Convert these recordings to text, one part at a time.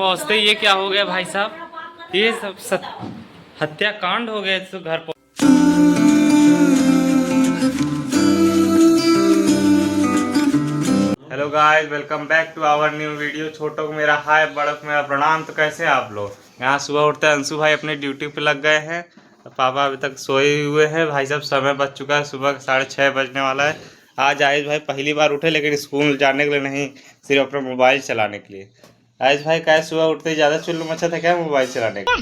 पहुंचते ये क्या हो गया भाई साहब, ये सब हत्याकांड हो गया तो घर पहुंच। Hello guys, welcome back to our new video. छोटों को मेरा हाय, बड़ों को मेरा प्रणाम। तो कैसे हैं आप लोग? यहाँ सुबह उठते हैं, अंशु भाई अपने ड्यूटी पे लग गए हैं, पापा अभी तक सोए हुए हैं। भाई साहब समय बच चुका है, सुबह 6:30 बजने वाला है। आज आयुष भाई पहली बार उठे, लेकिन स्कूल जाने के लिए नहीं, सिर्फ अपना मोबाइल चलाने के लिए। आयुष भाई क्या सुबह उठते ही ज्यादा चुल्लू मचा था क्या मोबाइल चलाने का?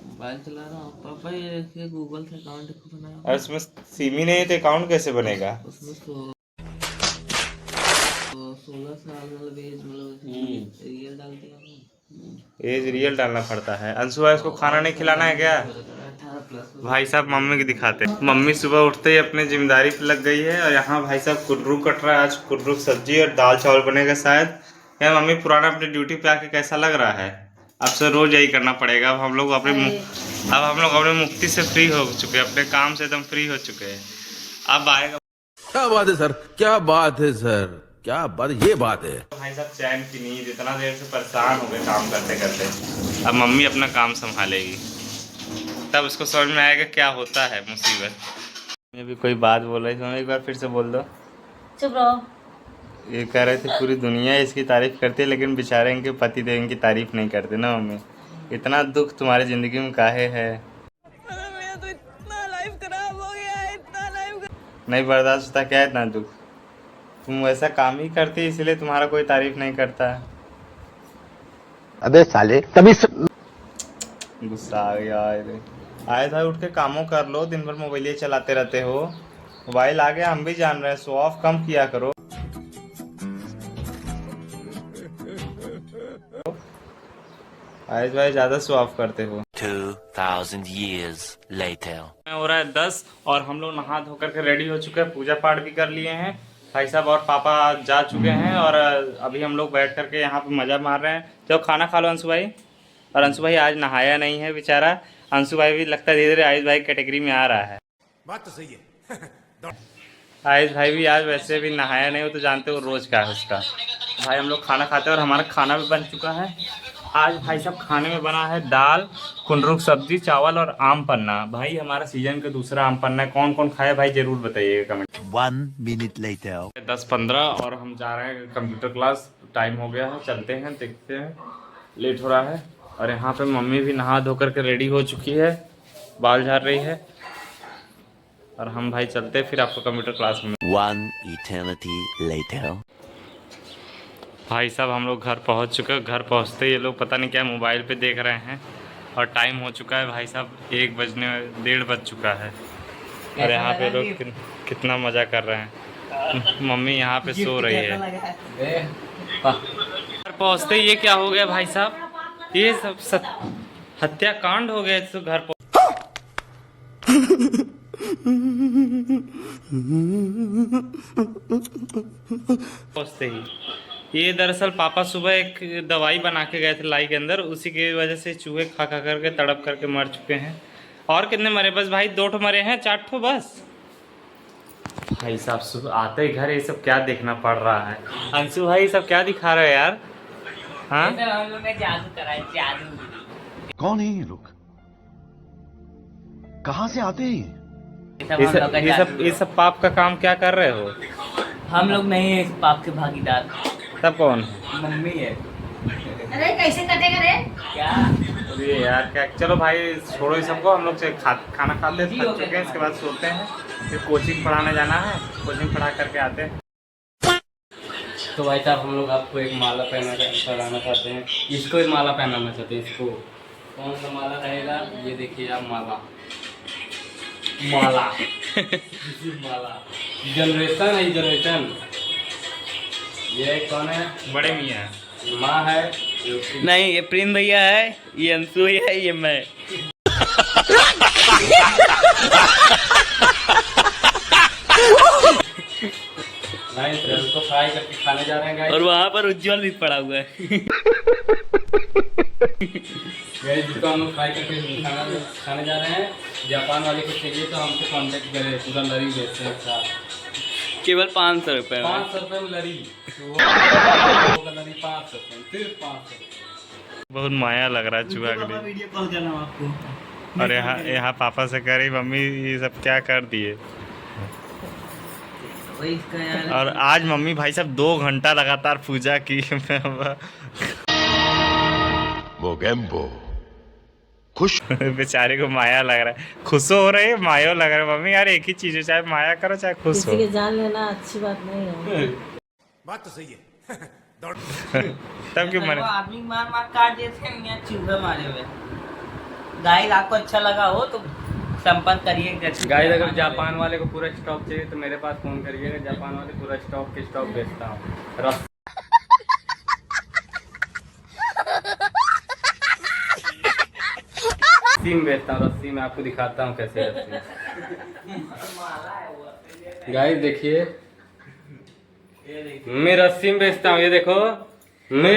मोबाइल चला रहा हूँ पापा, ये देखिए गूगल से अकाउंट बनाया। और उसमें सिम ही नहीं है तो अकाउंट कैसे बनेगा? उसमें 16 साल मतलब एज, मतलब रियल डाल दिया। एज रियल डालना पड़ता है। अंशु भाई उसको खाना नहीं खिलाना है क्या? 18+ भाई साहब मम्मी की दिखाते। मम्मी सुबह उठते ही अपनी जिम्मेदारी पे लग गई है। और यहाँ भाई साहब कुर्रू कट रहा है। आज कुर्रू सब्जी और दाल चावल बनेगा शायद। क्या मम्मी पुराना अपने ड्यूटी पे आके कैसा लग रहा है? अब से रोज यही करना पड़ेगा। अब हम लोग अपने मुक्ति से फ्री हो चुके हैं, अपने काम से एकदम फ्री हो चुके हैं। अब आएगा। क्या बात है सर, क्या बात है सर, क्या बात, ये बात है भाई साहब चैन की नींद, इतना देर से परेशान हो गए काम करते करते। अब मम्मी अपना काम संभालेगी, तब उसको समझ में आएगा क्या होता है मुसीबत। मैं भी कोई बात बोल रही थी, एक बार फिर से बोल दो। चुप रहो। ये कह रहे थे पूरी दुनिया इसकी तारीफ करती है, लेकिन बेचारे इनके पति देव इनकी तारीफ नहीं करते ना मम्मी। इतना दुख तुम्हारी जिंदगी में काहे है? मेरा तो इतना लाइफ खराब हो गया है, इतना लाइफ नहीं बर्दाश्त होता क्या इतना दुख? तुम वैसा काम ही करती है, इसलिए तुम्हारा कोई तारीफ नहीं करता है। अबे साले तभी गुस्सा आ गया। आए था उठ के कामों कर लो, दिन भर मोबाइल चलाते रहते हो। मोबाइल आ गया हम भी जान रहे हैं, शो ऑफ कम किया करो। आयुष भाई ज्यादा शो ऑफ करते हो। 2000 years later हो रहा है 10 और हम लोग नहा धो करके रेडी हो चुके हैं, पूजा पाठ भी कर लिए हैं। भाई साहब और पापा जा चुके हैं और अभी हम लोग बैठ करके यहाँ पे मजा मार रहे हैं। चलो खाना खा लो अंशु भाई। और अंशु भाई आज नहाया नहीं है बेचारा। अंशु भाई भी लगता है धीरे धीरे आयुष भाई कैटेगरी में आ रहा है। बात तो सही है। आयुष भाई भी आज वैसे भी नहाया नहीं हो तो जानते हो रोज का है उसका। भाई हम लोग खाना खाते हैं और हमारा खाना भी बन चुका है। आज भाई साहब खाने में बना है दाल, कुंदरू सब्जी, चावल और आम पन्ना। भाई हमारा सीजन का दूसरा आम पन्ना है। कौन कौन खाए भाई जरूर बताइएगा कमेंट। 1 minute later 10:15 और हम जा रहे हैं कंप्यूटर क्लास। टाइम हो गया है, चलते हैं, देखते हैं, लेट हो रहा है। और यहाँ पे मम्मी भी नहा धो करके रेडी हो चुकी है, बाल झाड़ रही है। और हम भाई चलते हैं फिर आपको कंप्यूटर क्लास में। 1 eternity later भाई साहब हम लोग घर पहुँच चुके हैं। घर पहुँचते ये लोग पता नहीं क्या मोबाइल पे देख रहे हैं और टाइम हो चुका है भाई साहब 1:01 बज चुका है। और यहाँ पे लोग कितना मज़ा कर रहे हैं। मम्मी यहाँ पे सो रही है। घर पहुँचते ये क्या हो गया भाई साहब, ये सब हत्याकांड हो गया तो घर पहुँचते ही। ये दरअसल पापा सुबह एक दवाई बना के गए थे लाई के अंदर, उसी की वजह से चूहे खा खा करके तड़प करके मर चुके हैं। और कितने मरे? बस भाई 2 ठो मरे हैं, 4 ठो बस। भाई साहब सुबह आते ही घर ये सब क्या देखना पड़ रहा है। अंशु भाई सब क्या दिखा रहे हो यार? हाँ हम लोग ने जादू करा है, जादू। कौन है ये लोग, कहाँ से आते हैं? ये सब पाप का काम क्या कर रहे हो? हम लोग नहीं है इस पाप के भागीदार। तब कौन है? मम्मी है। अरे कैसे कटेगा रे? क्या? अरे यार क्या, चलो भाई छोड़ो ये सबको। हम लोग खाना खाते हैं, थक चुके हैं, इसके बाद सोते हैं, फिर कोचिंग पढ़ाने जाना है, कोचिंग पढ़ा करके आते हैं। तो भाई साहब हम लोग आपको एक माला पहनाना चाहते हैं। इसको एक माला पहनाना चाहते हैं। इसको कौन सा माला रहेगा ये देखिए आप। माला माला माला जनरेशन है, जनरेशन। ये कौन है? बड़े मियाँ माँ है। नहीं, ये प्रेम भैया है, ये अंशु है, ये मैं। नहीं सर, उसको फ्राई करके खाने जा रहे हैं गाइस। और वहाँ पर उज्जवल भी पड़ा हुआ है। गाइस जिसको हम लोग फ्राई करके खाने जा रहे हैं। जापान वाले को चाहिए तो हमसे कांटेक्ट करें, पूरा लरी बेचते हैं साथ। केवल 500 रुपए में। 500 रुपये में लड़ी, वो लड़ी 500 रुपये में, सिर्फ 500 रुपये। बहुत माया लग रहा है चूहा के लिए। वीडियो कॉल करना आपको। और यहाँ पापा से कह रही मम्मी ये सब क्या कर दिए। वही इसका यार। और आज मम्मी भाई साहब 2 घंटा लगातार पूजा की। Mogembo. खुश बेचारे को माया लग रहा है, खुश हो रही है, माया लग रहा है। मम्मी यार एक ही चीज है, चाहे माया करो चाहे खुश हो। किसी के जान लेना अच्छी बात नहीं है। बात तो सही है। तब क्यों मैंने आदमी मार मार काट देते हैं, यहाँ चूहे मारे हुए। गाइस आपको अच्छा लगा हो तो संपर्क करिए। गाइस अगर जापान वाले को पूरा स्टॉक चाहिए तो मेरे पास फोन करिएगा। जापान वाले पूरा स्टॉक बेचता हूँ। रस्सी में बेचता हूँ। रस्सी में आपको दिखाता हूँ कैसे रस्सी। गाइस देखिए, मैं रस्सी में बेचता हूँ। ये देखो मैं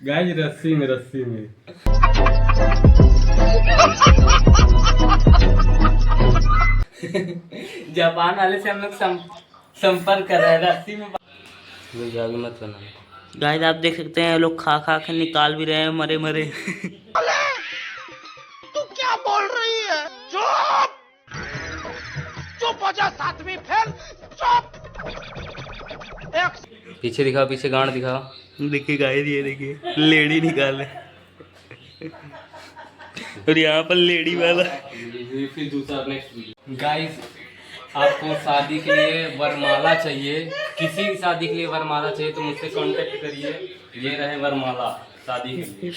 गाइस रस्सी में जापान वाले से हम लोग संपर्क कर रहे हैं रस्सी में। मत बनाना। गाइस आप देख सकते हैं लोग खा खा के निकाल भी रहे हैं मरे मरे। तू क्या बोल रही है? चुप हो जा, सातवीं फेल, चुप। पीछे दिखाओ, पीछे गांड दिखाओ। देखिए गाइस ये देखिए लेडी निकाले। और यहाँ पर लेडी वाला। फिर दूसरा नेक्स्ट गाइस, आपको शादी के लिए वरमाला चाहिए, किसी भी शादी के लिए वरमाला चाहिए तो मुझसे कांटेक्ट करिए। ये रहे वरमाला शादी के लिए,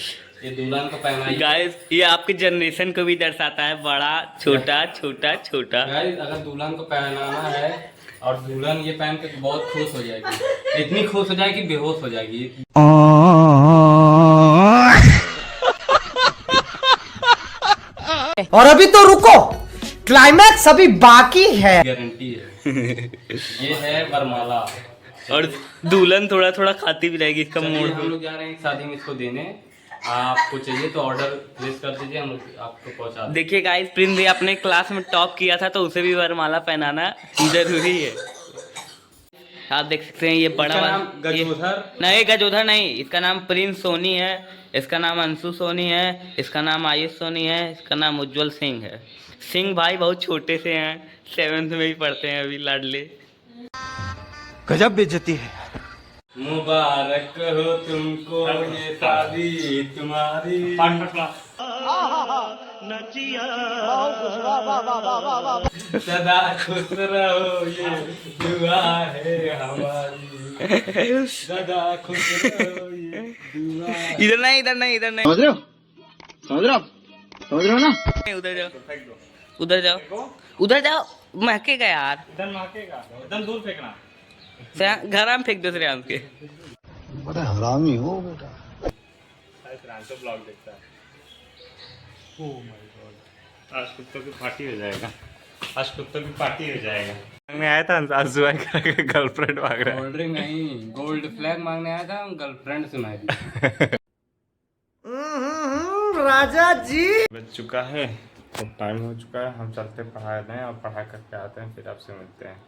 ये दुल्हन को पहनाइए। गाइस ये आपके जनरेशन को भी दर्शाता है, बड़ा छोटा छोटा छोटा। गाइस अगर दुल्हन को पहनाना है और दुल्हन ये पहन के बहुत खुश हो जाएगी, इतनी खुश हो जाएगी बेहोश हो जाएगी। और अभी तो रुको, क्लाइमैक्स अभी बाकी है। गारंटी है। ये है वरमाला। और दुल्हन थोड़ा थोड़ा खाती भी रहेगी इसका चलिए, मोड़। हम लोग जा रहे हैं शादी में इसको देने। आपको चाहिए तो ऑर्डर प्लेस कर दीजिए, हम लोग आपको पहुंचा देंगे। देखिए गाइस प्रिंस भैया अपने क्लास में टॉप किया था तो उसे भी वरमाला पहनाना जरूरी है। आप देख सकते हैं ये बड़ा इसका वाला नाम गजोधर। नहीं गजोधर नहीं, इसका नाम प्रिंस सोनी है, इसका नाम अंशु सोनी है, इसका नाम आयुष सोनी है, इसका नाम उज्जवल सिंह है। सिंह भाई बहुत छोटे से हैं, 7th में ही पढ़ते हैं अभी, लाडले। गजब बेइज्जती है। मुबारक हो तुमको ये शादी तुम्हारी। सदा खुश रहो ये दुआ है हमारी। सदा खुश रहो ये दुआ। इधर नहीं इधर नहीं इधर नहीं, समझ रहे हो ना? उधर जाओ उधर जाओ उधर जाओ, महकेगा यार। इधर महकेगा, एकदम दूर फेंकना। घर में फेंक दो श्रेयांश के। बड़ा हरामी हो बेटा। तो ब्लॉग देखता है। ओह माय गॉड, आज कुत्तों की पार्टी हो जाएगा। आज कुत्तों की पार्टी हो जाएगा। मांगने आया था आंसू भाई का गर्लफ्रेंड मांग रहा है। कोल्ड ड्रिंक नहीं, गोल्ड फ्लैग मांगने आया था, गर्लफ्रेंड सुनाई दी। राजा जी बज चुका है, तो टाइम हो चुका है, हम चलते पढ़ा दें और पढ़ा करके आते हैं, फिर आपसे मिलते हैं।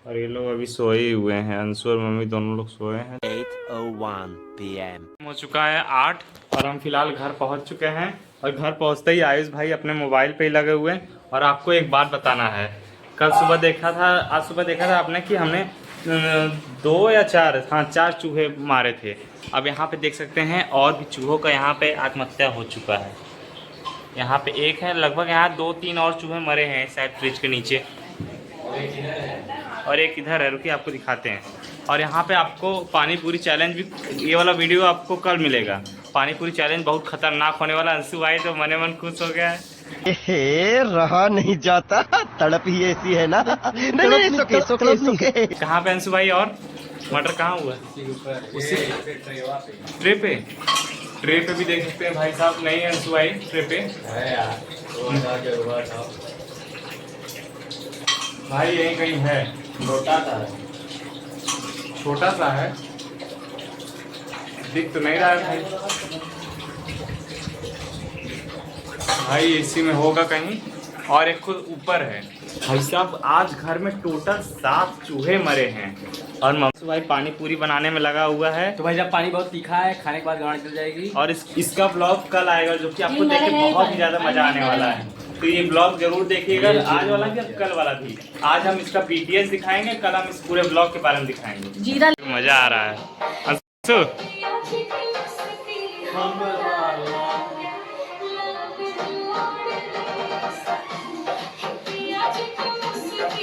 और ये लोग अभी सोए हुए हैं, अंशु और मम्मी दोनों लोग सोए हैं। 8:01 PM. हो चुका है 8 और हम फिलहाल घर पहुंच चुके हैं। और घर पहुंचते ही आयुष भाई अपने मोबाइल पे ही लगे हुए हैं। और आपको एक बात बताना है, कल सुबह देखा था, आज सुबह देखा था आपने कि हमने 2 या 4, हाँ 4 चूहे मारे थे। अब यहाँ पे देख सकते हैं और भी चूहों का यहाँ पे आत्महत्या हो चुका है। यहाँ पे एक है, लगभग यहाँ 2-3 और चूहे मरे हैं शायद फ्रिज के नीचे, और एक इधर है। रुकिए आपको दिखाते हैं। और यहाँ पे आपको पानी पूरी चैलेंज भी, ये वाला वीडियो आपको कल मिलेगा। पानी पूरी चैलेंज बहुत खतरनाक होने वाला। अंशु भाई तो मने मन खुश हो गया है। रहा नहीं जाता, तड़प ही ऐसी है ना। नहीं, सुके। कहाँ पे अंशु भाई? और मटर कहाँ हुआ? उसी ट्रे पे भी देख सकते हैं भाई साहब। नहीं अंशु भाई, ट्रे पे भाई यही कहीं है, छोटा सा है, दिख तो नहीं रहा है भाई। इसी में होगा कहीं। और एक खुद ऊपर है। भाई साहब आज घर में टोटल 7 चूहे मरे हैं और मम्मी भाई पानी पूरी बनाने में लगा हुआ है। तो भाई जब पानी बहुत तीखा है, खाने के बाद गाड़ी चल जाएगी। और इसका ब्लॉग कल आएगा जो कि आपको देख के बहुत ही ज्यादा मजा आने वाला है। तो ये ब्लॉग जरूर देखिएगा, आज वाला भी कल वाला भी। आज हम इसका BTS दिखाएंगे, कल हम इस पूरे ब्लॉग के बारे में दिखाएंगे। जीरा मजा आ रहा है। अंशु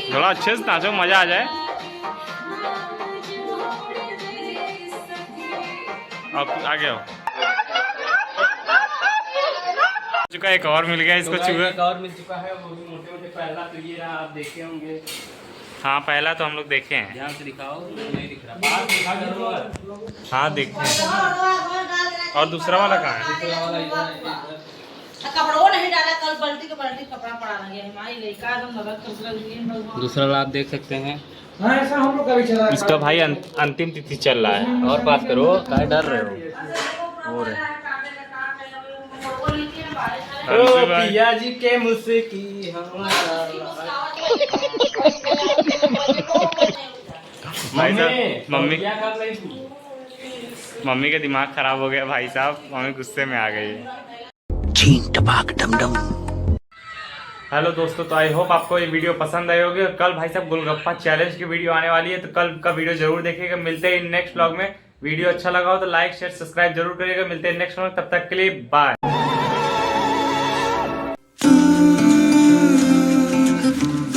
थोड़ा अच्छे से नाचो, मजा आ जाए। आप आगे आओ। चुका एक और मिल गया इसको चूहा। एक और मिल चुका है, वो भी मोटे मोटे। पहला तो ये रहा, आप देखे होंगे। हाँ पहला तो हम लोग देखे हैं। ध्यान से दिखाओ, नहीं दिख रहा। बाहर दिखा करो। हाँ देखे हैं। और दूसरा वाला कहाँ है? दूसरा वाला इधर। कपड़ों नहीं डाला, कल बाल्टी के बाल्टी कपड़ा पड़ा लगे हमारी लड़का एकदम नरक कर लगी। दूसरा वाला आप देख सकते हैं। ऐसा हम लोग का भी चला। इसका भाई अंतिम तिथि चल रहा है। और बात करो, काय डर रहे हो? और ओ पिया जी के मुस्की भाई साहब मम्मी क्या कर रही थी? मम्मी का दिमाग खराब हो गया भाई साहब, मम्मी गुस्से में आ गई है। हेलो दोस्तों, तो आई होप आपको ये वीडियो पसंद आई होगी। कल भाई साहब गोलगप्पा चैलेंज की वीडियो आने वाली है, तो कल का वीडियो जरूर देखिएगा। मिलते हैं नेक्स्ट व्लॉग में। वीडियो अच्छा लगा हो तो लाइक शेयर सब्सक्राइब जरूर करिएगा। मिलते हैं नेक्स्ट व्लॉग, तब तक के लिए बाय।